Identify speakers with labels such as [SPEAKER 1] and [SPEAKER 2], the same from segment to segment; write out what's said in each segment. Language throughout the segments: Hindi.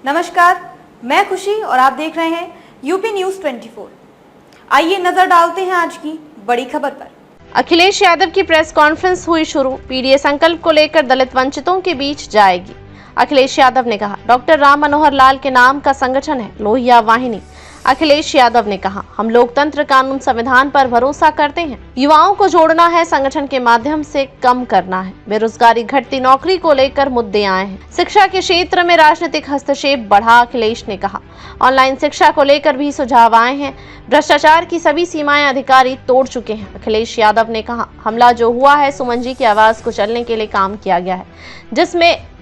[SPEAKER 1] नमस्कार, मैं खुशी और आप देख रहे हैं यूपी न्यूज 24। आइए नजर डालते हैं आज की बड़ी खबर पर।
[SPEAKER 2] अखिलेश यादव की प्रेस कॉन्फ्रेंस हुई शुरू। पीडीए संकल्प को लेकर दलित वंचितों के बीच जाएगी। अखिलेश यादव ने कहा, डॉक्टर राम मनोहर लाल के नाम का संगठन है लोहिया वाहिनी। अखिलेश यादव ने कहा, हम लोकतंत्र, कानून, संविधान पर भरोसा करते हैं। युवाओं को जोड़ना है, संगठन के माध्यम से कम करना है। बेरोजगारी, घटती नौकरी को लेकर मुद्दे आए हैं। शिक्षा के क्षेत्र में राजनीतिक हस्तक्षेप बढ़ा, अखिलेश ने कहा। ऑनलाइन शिक्षा को लेकर भी सुझाव आए हैं। भ्रष्टाचार की सभी सीमाएं अधिकारी तोड़ चुके हैं। अखिलेश यादव ने कहा, हमला जो हुआ है, सुमन जी की आवाज को चलने के लिए काम किया गया है, जिसमें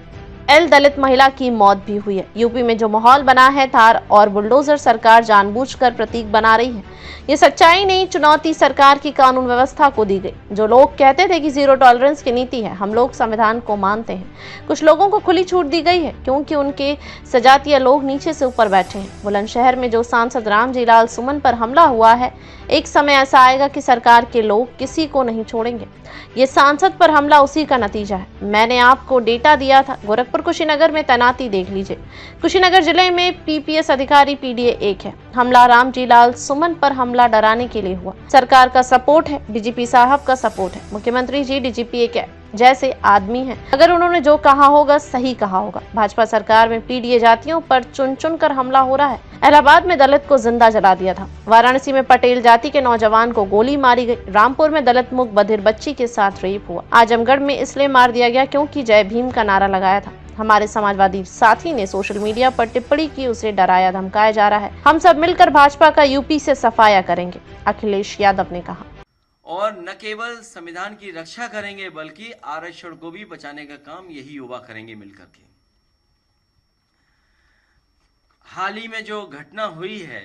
[SPEAKER 2] दलित महिला की मौत भी हुई है। यूपी में जो माहौल बना है, थार और बुलडोजर सरकार जानबूझकर प्रतीक बना रही है। ये सच्चाई नहीं, चुनौती सरकार की कानून व्यवस्था को दी गई। जो लोग कहते थे कि जीरो टॉलरेंस की नीति है, हम लोग संविधान को मानते हैं। कुछ लोगों को खुली छूट दी गई है क्योंकि उनके सजातीय लोग नीचे से ऊपर बैठे हैं। बुलंदशहर में जो सांसद रामजी लाल सुमन पर हमला हुआ है, एक समय ऐसा आएगा कि सरकार के लोग किसी को नहीं छोड़ेंगे। ये सांसद पर हमला उसी का नतीजा है। मैंने आपको डेटा दिया था। गोरखपुर, कुशीनगर में तैनाती देख लीजिए। कुशीनगर जिले में पीपीएस अधिकारी पीडीए 1 है। हमला रामजी लाल सुमन पर हमला डराने के लिए हुआ। सरकार का सपोर्ट है, डीजीपी साहब का सपोर्ट है। मुख्यमंत्री जी डीजीपी एक जैसे आदमी हैं। अगर उन्होंने जो कहा होगा सही कहा होगा। भाजपा सरकार में पीडीए जातियों पर चुन चुन कर हमला हो रहा है। इलाहाबाद में दलित को जिंदा जला दिया था। वाराणसी में पटेल जाति के नौजवान को गोली मारी गई। रामपुर में दलित मुख बधिर बच्ची के साथ रेप हुआ। आजमगढ़ में इसलिए मार दिया गया क्योंकि जय भीम का नारा लगाया था। हमारे समाजवादी साथी ने सोशल मीडिया पर टिप्पणी की, उसे डराया धमकाया जा रहा है। हम सब मिलकर भाजपा का यूपी से सफाया करेंगे, अखिलेश यादव ने कहा।
[SPEAKER 3] और न केवल संविधान की रक्षा करेंगे बल्कि आरक्षण को भी बचाने का काम यही युवा करेंगे मिलकर के। हाल ही में जो घटना हुई है,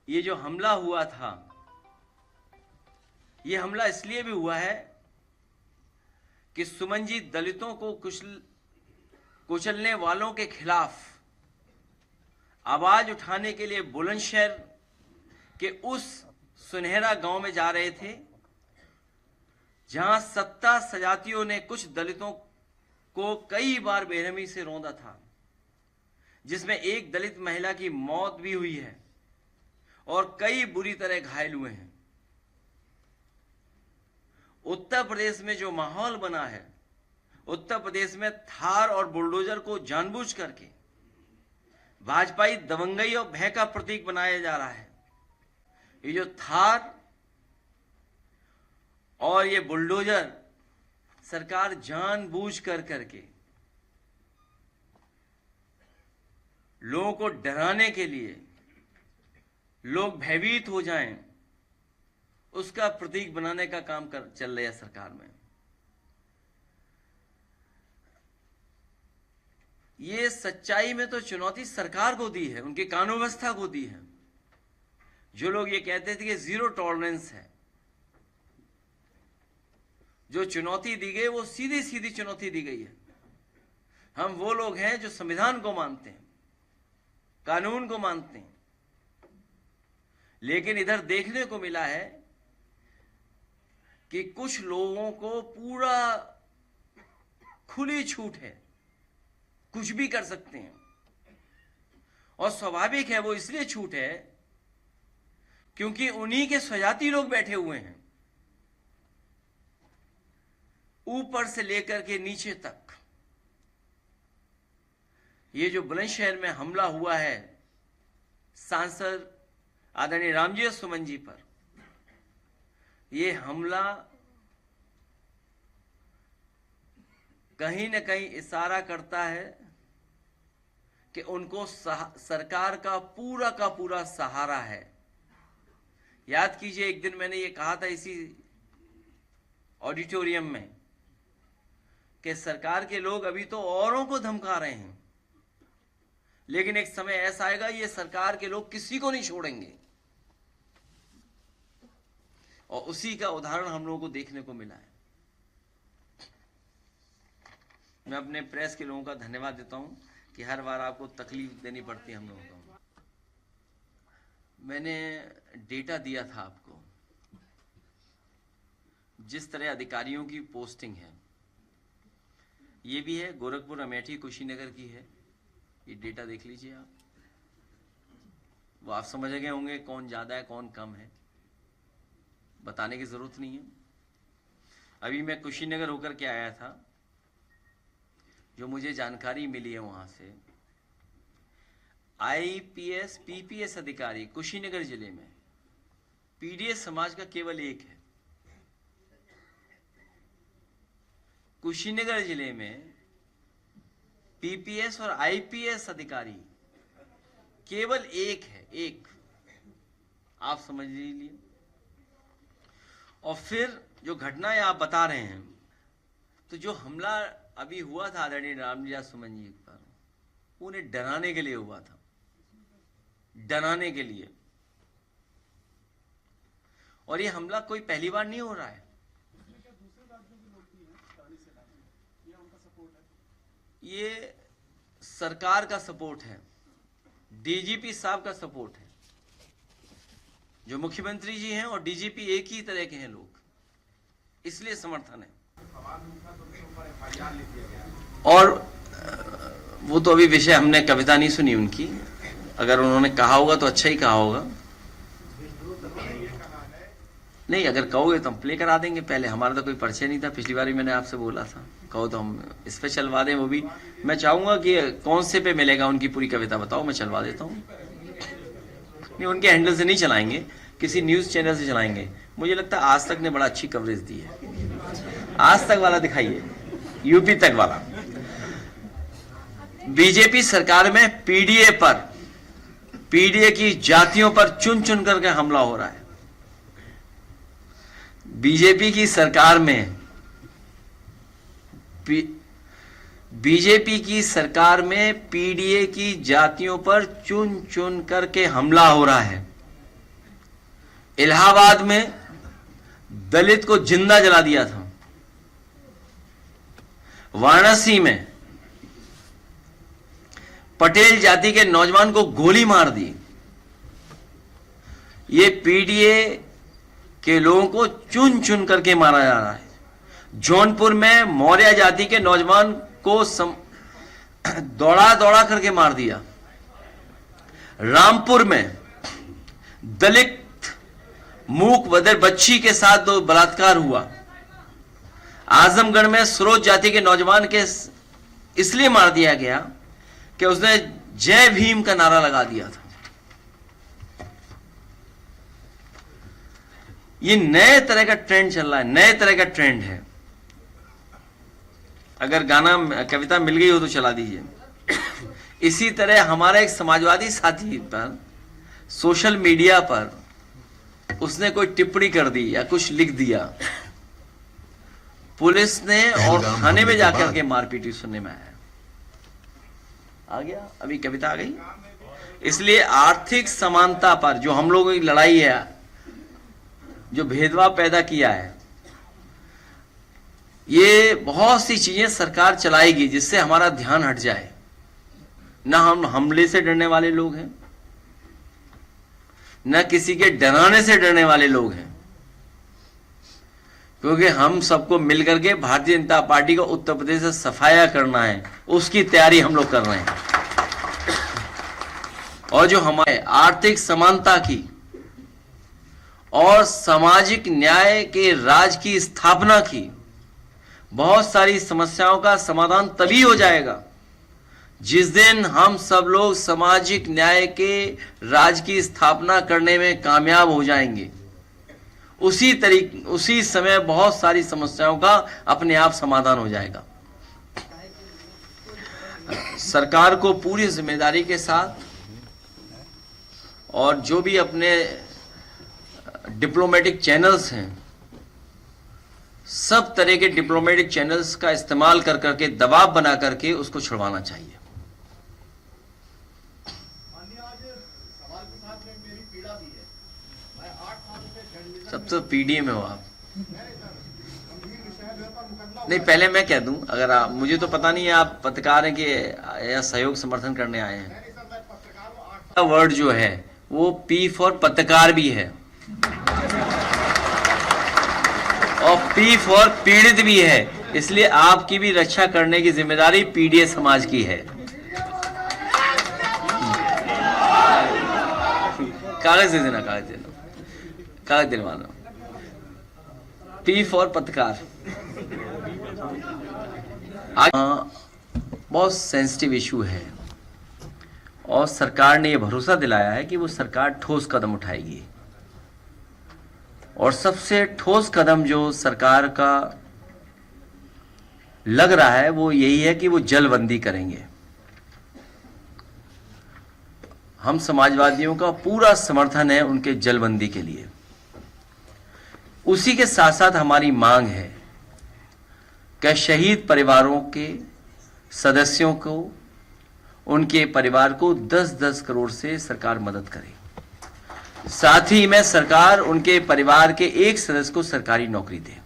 [SPEAKER 3] ये जो हमला हुआ था, ये हमला इसलिए भी हुआ है कि सुमन जी दलितों को कुचलने वालों के खिलाफ आवाज उठाने के लिए बुलंदशहर कि उस सुनहरा गांव में जा रहे थे जहां सत्ता सजातियों ने कुछ दलितों को कई बार बेरहमी से रौंदा था, जिसमें एक दलित महिला की मौत भी हुई है और कई बुरी तरह घायल हुए हैं। उत्तर प्रदेश में जो माहौल बना है, उत्तर प्रदेश में थार और बुलडोजर को जानबूझ करके भाजपाई दबंगई और भय का प्रतीक बनाया जा रहा है। ये जो थार और ये बुलडोजर सरकार जानबूझ करके लोगों को डराने के लिए, लोग भयभीत हो जाएं, उसका प्रतीक बनाने का काम चल रहा है सरकार में। ये सच्चाई में तो चुनौती सरकार को दी है, उनकी कानून व्यवस्था को दी है। जो लोग ये कहते थे कि जीरो टॉलरेंस है, जो चुनौती दी गई वो सीधी सीधी चुनौती दी गई है। हम वो लोग हैं जो संविधान को मानते हैं, कानून को मानते हैं, लेकिन इधर देखने को मिला है कि कुछ लोगों को पूरा खुली छूट है, कुछ भी कर सकते हैं। और स्वाभाविक है, वो इसलिए छूट है क्योंकि उन्हीं के स्वजाती लोग बैठे हुए हैं, ऊपर से लेकर के नीचे तक। ये जो बुलंदशहर में हमला हुआ है सांसद आदरणीय रामजी सुमन जी पर, ये हमला कहीं न कहीं इशारा करता है कि उनको सरकार का पूरा सहारा है। याद कीजिए, एक दिन मैंने ये कहा था इसी ऑडिटोरियम में कि सरकार के लोग अभी तो औरों को धमका रहे हैं, लेकिन एक समय ऐसा आएगा ये सरकार के लोग किसी को नहीं छोड़ेंगे। और उसी का उदाहरण हम लोगों को देखने को मिला है। मैं अपने प्रेस के लोगों का धन्यवाद देता हूं कि हर बार आपको तकलीफ देनी पड़ती है हम लोगों को। मैंने डेटा दिया था आपको, जिस तरह अधिकारियों की पोस्टिंग है, ये भी है, गोरखपुर, अमेठी, कुशीनगर की है। ये डेटा देख लीजिए आप, वो आप समझ गए होंगे कौन ज़्यादा है कौन कम है, बताने की ज़रूरत नहीं है। अभी मैं कुशीनगर होकर के आया था, जो मुझे जानकारी मिली है वहाँ से, IPS PPS अधिकारी कुशीनगर जिले में पीडीएस समाज का केवल एक है। कुशीनगर जिले में PPS और IPS अधिकारी केवल एक है, एक, आप समझ लीजिए। और फिर जो घटनाएं आप बता रहे हैं, तो जो हमला अभी हुआ था आदरणीय रामनिवास सुमन जी पर, उन्हें डराने के लिए हुआ था, डराने के लिए। और ये हमला कोई पहली बार नहीं हो रहा है, ये सरकार का सपोर्ट है, DGP साहब का सपोर्ट है। जो मुख्यमंत्री जी हैं और DGP एक ही तरह के हैं लोग, इसलिए समर्थन है। और वो तो अभी विषय हमने कविता नहीं सुनी उनकी, अगर उन्होंने कहा होगा तो अच्छा ही कहा होगा। नहीं, अगर कहोगे तो हम प्ले करा देंगे। पहले हमारा तो कोई परिचय नहीं था, पिछली बार भी मैंने आपसे बोला था, कहो तो हम इस पे चलवा दें। वो भी मैं चाहूंगा कि कौन से पे मिलेगा उनकी पूरी कविता बताओ, मैं चलवा देता हूँ। नहीं, उनके हैंडल से नहीं चलाएंगे, किसी न्यूज चैनल से चलाएंगे। मुझे लगता है आज तक ने बड़ा अच्छी कवरेज दी है। आज तक वाला दिखाइए, यूपी तक वाला। बीजेपी सरकार में पीडीए की जातियों पर चुन चुन करके हमला हो रहा है। बीजेपी की सरकार में पीडीए की जातियों पर चुन चुन करके हमला हो रहा है। इलाहाबाद में दलित को जिंदा जला दिया था। वाराणसी में पटेल जाति के नौजवान को गोली मार दी। ये पीडीए के लोगों को चुन चुन करके मारा जा रहा है। जौनपुर में मौर्य जाति के नौजवान को दौड़ा दौड़ा करके मार दिया। रामपुर में दलित मूक बधिर बच्ची के साथ दो बलात्कार हुआ। आजमगढ़ में सरोज जाति के नौजवान के इसलिए मार दिया गया कि उसने जय भीम का नारा लगा दिया था। ये नए तरह का ट्रेंड चल रहा है, नए तरह का ट्रेंड है। अगर गाना कविता मिल गई हो तो चला दीजिए। इसी तरह हमारा एक समाजवादी साथी पर सोशल मीडिया पर उसने कोई टिप्पणी कर दी या कुछ लिख दिया, पुलिस ने और थाने में जाकर के मारपीट सुनने में आया। आ गया, अभी कविता आ गई। इसलिए आर्थिक समानता पर जो हम लोगों की लड़ाई है, जो भेदभाव पैदा किया है, ये बहुत सी चीजें सरकार चलाएगी जिससे हमारा ध्यान हट जाए। ना हम हमले से डरने वाले लोग हैं, न किसी के डराने से डरने वाले लोग हैं, क्योंकि हम सबको मिलकर के भारतीय जनता पार्टी को उत्तर प्रदेश से सफाया करना है, उसकी तैयारी हम लोग कर रहे हैं। और जो हमारे आर्थिक समानता की और सामाजिक न्याय के राज की स्थापना की, बहुत सारी समस्याओं का समाधान तभी हो जाएगा जिस दिन हम सब लोग सामाजिक न्याय के राज की स्थापना करने में कामयाब हो जाएंगे। उसी समय बहुत सारी समस्याओं का अपने आप समाधान हो जाएगा। सरकार को पूरी जिम्मेदारी के साथ और जो भी अपने डिप्लोमेटिक चैनल्स हैं, सब तरह के डिप्लोमेटिक चैनल्स का इस्तेमाल कर करके दबाव बना करके उसको छुड़वाना चाहिए। सब तो पीडीए में हो आप। नहीं, पहले मैं कह दूं, अगर आप, मुझे तो पता नहीं है आप पत्रकार हैं कि या सहयोग समर्थन करने आए हैं। वर्ड जो है वो पी फॉर पत्रकार भी है और पी फॉर पीड़ित भी है। इसलिए आपकी भी रक्षा करने की जिम्मेदारी पीडीए समाज की है। कागज दे देना, कागज दे दो, कागज दिलवाना। पी फॉर पत्रकार। आज बहुत सेंसिटिव इशू है और सरकार ने यह भरोसा दिलाया है कि वो सरकार ठोस कदम उठाएगी और सबसे ठोस कदम जो सरकार का लग रहा है वो यही है कि वो जलबंदी करेंगे। हम समाजवादियों का पूरा समर्थन है उनके जलबंदी के लिए। उसी के साथ साथ हमारी मांग है कि शहीद परिवारों के सदस्यों को, उनके परिवार को 10-10 करोड़ से सरकार मदद करे। साथ ही में सरकार उनके परिवार के एक सदस्य को सरकारी नौकरी दे।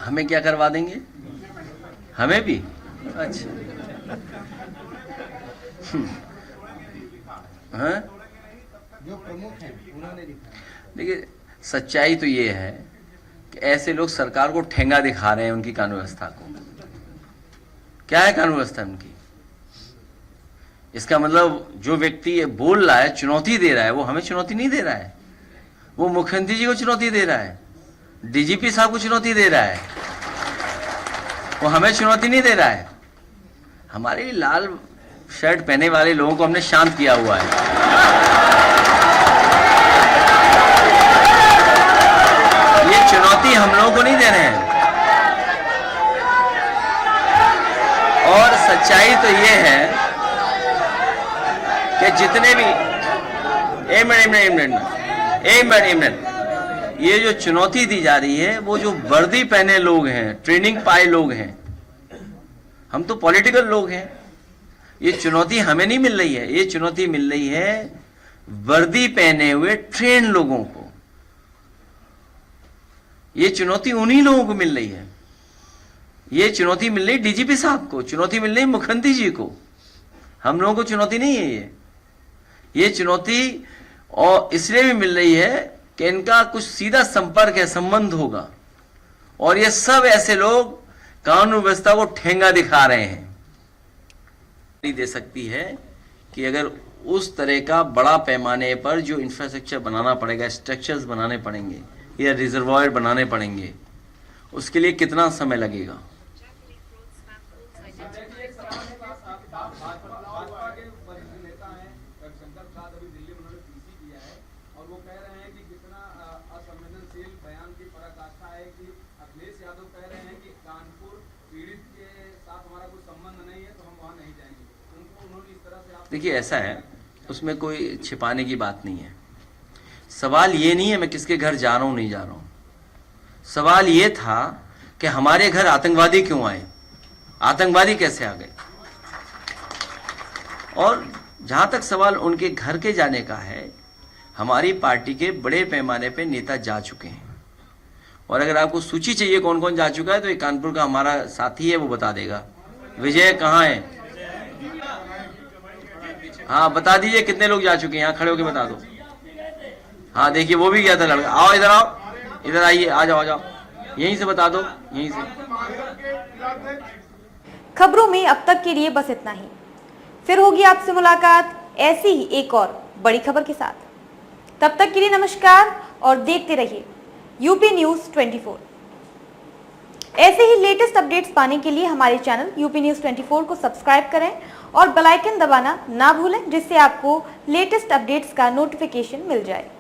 [SPEAKER 3] हमें क्या करवा देंगे? हमें भी? अच्छा। हाँ? जो प्रमुख हैं उन्होंने देखिए, सच्चाई तो ये है कि ऐसे लोग सरकार को ठेंगा दिखा रहे हैं उनकी कानून व्यवस्था को। क्या है कानून व्यवस्था उनकी? इसका मतलब जो व्यक्ति ये बोल रहा है, चुनौती दे रहा है, वो हमें चुनौती नहीं दे रहा है, वो मुख्यमंत्री जी को चुनौती दे रहा है, डीजीपी साहब को चुनौती दे रहा है, वो हमें चुनौती नहीं दे रहा है। हमारे लाल शर्ट पहने वाले लोगों को हमने शांत किया हुआ है। ये चुनौती हम लोगों को नहीं दे रहे हैं। और सच्चाई तो ये है कि जितने भी एक मिनट ये जो चुनौती दी जा रही है वो जो वर्दी पहने लोग हैं, ट्रेनिंग पाए लोग हैं, हम तो पॉलिटिकल लोग हैं। ये चुनौती हमें नहीं मिल रही है, ये चुनौती मिल रही है वर्दी पहने हुए ट्रेन लोगों को। ये चुनौती उन्हीं लोगों को मिल रही है। ये चुनौती मिल रही डीजीपी साहब को, चुनौती मिल रही मुख्यमंत्री जी को। हम लोगों को चुनौती नहीं है ये चुनौती और इसलिए भी मिल रही है कि इनका कुछ सीधा संपर्क है, संबंध होगा, और ये सब ऐसे लोग कानून व्यवस्था को ठेंगा दिखा रहे हैं। दे सकती है कि अगर उस तरह का बड़ा पैमाने पर जो इंफ्रास्ट्रक्चर बनाना पड़ेगा, स्ट्रक्चर्स बनाने पड़ेंगे या रिजर्वायर बनाने पड़ेंगे, उसके लिए कितना समय लगेगा। देखिए ऐसा है, उसमें कोई छिपाने की बात नहीं है। सवाल ये नहीं है मैं किसके घर जा रहा हूं नहीं जा रहा हूं। सवाल ये था कि हमारे घर आतंकवादी क्यों आए, आतंकवादी कैसे आ गए। और जहां तक सवाल उनके घर के जाने का है, हमारी पार्टी के बड़े पैमाने पे नेता जा चुके हैं। और अगर आपको सूची चाहिए कौन कौन जा चुका है तो एक कानपुर का हमारा साथी है, वो बता देगा। विजय कहाँ है? हाँ बता दीजिए कितने लोग जा चुके हैं, यहाँ खड़े होकर बता दो। हाँ देखिए वो भी गया था लड़का। आओ इधर, आओ इधर, आइए, आ जाओ, आ जाओ, यहीं से बता दो, यहीं से।
[SPEAKER 1] खबरों में अब तक के लिए बस इतना ही। फिर होगी आपसे मुलाकात ऐसी ही एक और बड़ी खबर के साथ। तब तक के लिए नमस्कार और देखते रहिए यूपी न्यूज 24। ऐसे ही लेटेस्ट अपडेट्स पाने के लिए हमारे चैनल यूपी न्यूज 24 को सब्सक्राइब करें और बेल आइकन दबाना ना भूलें, जिससे आपको लेटेस्ट अपडेट्स का नोटिफिकेशन मिल जाए।